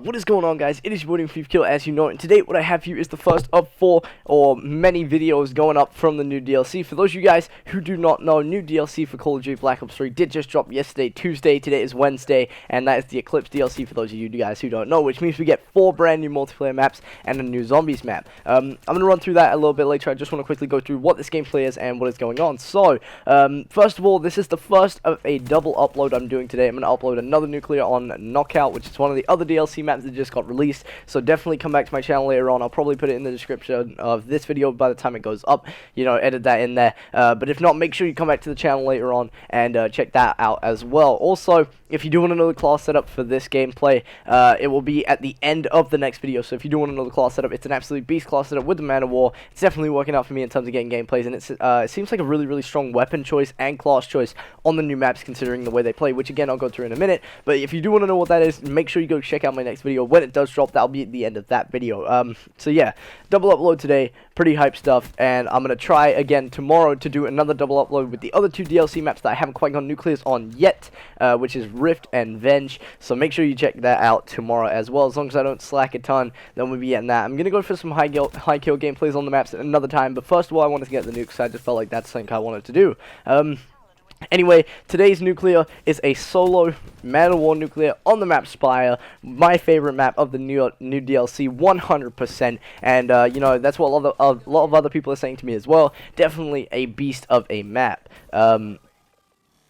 What is going on, guys? It is your boy Fifakill, as you know, and today what I have for you is the first of 4 or many videos going up from the new DLC. For those of you guys who do not know, new DLC for Call of Duty Black Ops 3 did just drop yesterday, Tuesday. Today is Wednesday, and that is the Eclipse DLC for those of you guys who don't know, which means we get 4 brand new multiplayer maps and a new zombies map. I'm going to run through that a little bit later. I just want to quickly go through what this gameplay is and what is going on. So, first of all, this is the first of a double upload I'm doing today. I'm going to upload another nuclear on Knockout, which is one of the other DLC maps that just got released, so definitely come back to my channel later on. I'll probably put it in the description of this video by the time it goes up, you know, edit that in there, but if not, make sure you come back to the channel later on and check that out as well. Also, if you do want another class setup for this gameplay, it will be at the end of the next video, so if you do want another class setup, it's an absolute beast class setup with the Man of War. It's definitely working out for me in terms of getting gameplays, and it seems like a really strong weapon choice and class choice on the new maps considering the way they play, which again I'll go through in a minute. But if you do want to know what that is, make sure you go check out my next video. When it does drop, that'll be at the end of that video. So yeah, double upload today, pretty hype stuff, and I'm gonna try again tomorrow to do another double upload with the other 2 DLC maps that I haven't quite got nuclears on yet, which is Rift and Venge. So make sure you check that out tomorrow as well. As long as I don't slack a ton, then we'll be getting that. I'm gonna go for some high kill gameplays on the maps another time, but first of all I wanted to get the nukes. I just felt like that's something I wanted to do. Anyway, today's nuclear is a solo Man of War nuclear on the map Spire, my favorite map of the new DLC, 100%, and you know, that's what a lot of other people are saying to me as well. Definitely a beast of a map. I'm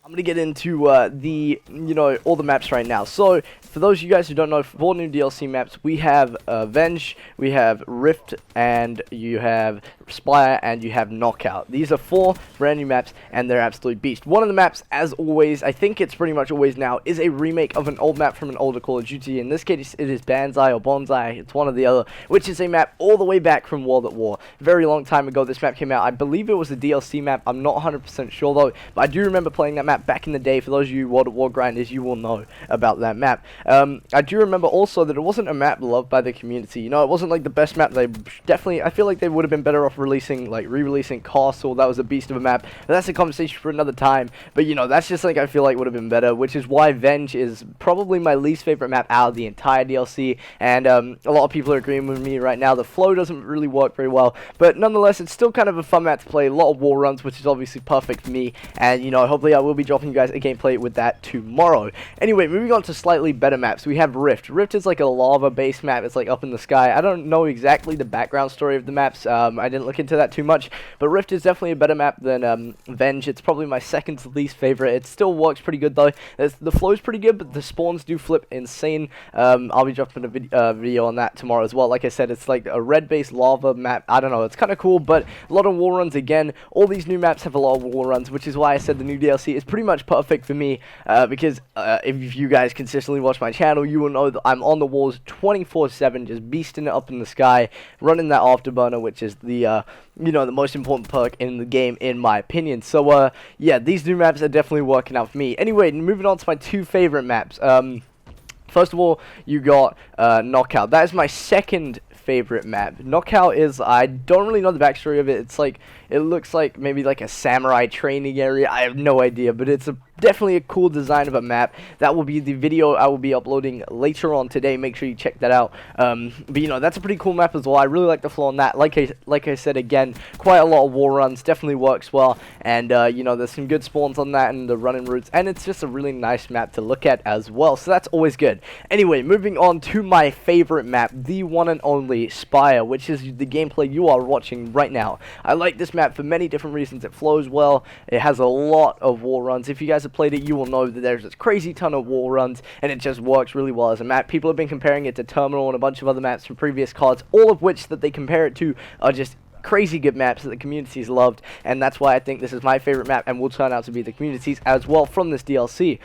going to get into all the maps right now. So, for those of you guys who don't know, 4 new DLC maps, we have Venge, we have Rift, and you have Spire, and you have Knockout. These are 4 brand new maps, and they're absolute beast. One of the maps, as always, I think it's pretty much always now, is a remake of an old map from an older Call of Duty. In this case, it is Banzai or Bonsai, it's one or the other, which is a map all the way back from World at War. Very long time ago, this map came out. I believe it was a DLC map, I'm not 100% sure though, but I do remember playing that map back in the day. For those of you World at War grinders, you will know about that map. I do remember also that it wasn't a map loved by the community. You know, it wasn't like the best map. I feel like they would have been better off re-releasing Castle. That was a beast of a map. But that's a conversation for another time. But you know, that's just like I feel like would have been better, which is why Venge is probably my least favorite map out of the entire DLC. And a lot of people are agreeing with me right now. The flow doesn't really work very well, but nonetheless, it's still kind of a fun map to play. A lot of war runs, which is obviously perfect for me. And you know, hopefully I will be dropping you guys a gameplay with that tomorrow. Anyway, moving on to slightly better maps, we have Rift. Rift is like a lava based map. It's like up in the sky. I don't know exactly the background story of the maps. I didn't look into that too much, but Rift is definitely a better map than Venge. It's probably my second least favorite. It still works pretty good though. The flow is pretty good, but the spawns do flip insane. I'll be dropping a video on that tomorrow as well. Like I said, it's like a red based lava map. I don't know, it's kind of cool, but a lot of wall runs again. All these new maps have a lot of wall runs, which is why I said the new DLC is pretty much perfect for me, because if you guys consistently watch my channel, you will know that I'm on the walls 24/7, just beasting it up in the sky, running that afterburner, which is the you know, the most important perk in the game in my opinion. So yeah, these new maps are definitely working out for me. Anyway, moving on to my 2 favorite maps. First of all, you got Knockout. That is my second favorite map. Knockout is, I don't really know the backstory of it. It's like, it looks like maybe like a samurai training area. I have no idea, but it's definitely a cool design of a map. That will be the video I will be uploading later on today. Make sure you check that out. But you know, that's a pretty cool map as well. I really like the flow on that. Like I said again, quite a lot of war runs, definitely works well, and you know, there's some good spawns on that and the running routes, and it's just a really nice map to look at as well, so that's always good. Anyway, moving on to my favorite map, the one and only Spire, which is the gameplay you are watching right now. I like this map for many different reasons. It flows well, it has a lot of war runs. If you guys have played it, you will know that there's this crazy ton of war runs, and it just works really well as a map. People have been comparing it to Terminal and a bunch of other maps from previous cards, all of which that they compare it to are just crazy good maps that the community's loved, and that's why I think this is my favorite map and will turn out to be the community's as well from this DLC.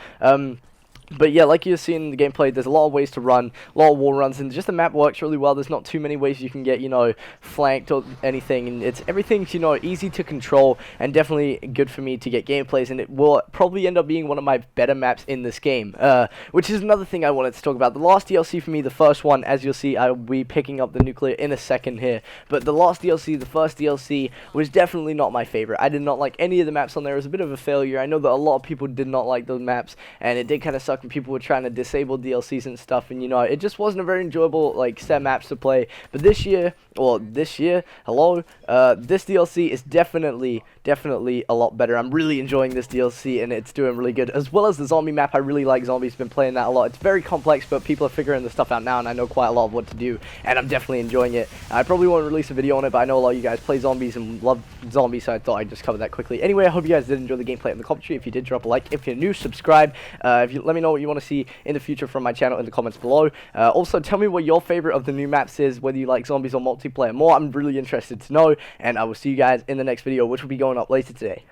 But yeah, like you've seen in the gameplay, there's a lot of ways to run, a lot of wall runs, and just the map works really well. There's not too many ways you can get, you know, flanked or anything, and everything's, you know, easy to control, and definitely good for me to get gameplays, and it will probably end up being one of my better maps in this game, which is another thing I wanted to talk about. The last DLC for me, the first one, as you'll see, I'll be picking up the nuclear in a second here, but the last DLC, the first DLC, was definitely not my favorite. I did not like any of the maps on there. It was a bit of a failure. I know that a lot of people did not like those maps, and it did kind of suck suck and people were trying to disable DLCs and stuff, and you know, it just wasn't a very enjoyable like set maps to play. But this year, hello, this DLC is definitely a lot better. I'm really enjoying this DLC and it's doing really good, as well as the zombie map. I really like zombies, been playing that a lot. It's very complex, but people are figuring the stuff out now, and I know quite a lot of what to do, and I'm definitely enjoying it. I probably won't release a video on it, but I know a lot of you guys play zombies and love zombies, so I thought I'd just cover that quickly. Anyway, I hope you guys did enjoy the gameplay in the commentary. If you did, drop a like. If you're new, subscribe. If you let me know what you want to see in the future from my channel in the comments below. Also, tell me what your favorite of the new maps is, whether you like zombies or multiplayer more. I'm really interested to know, and I will see you guys in the next video, which will be going up later today.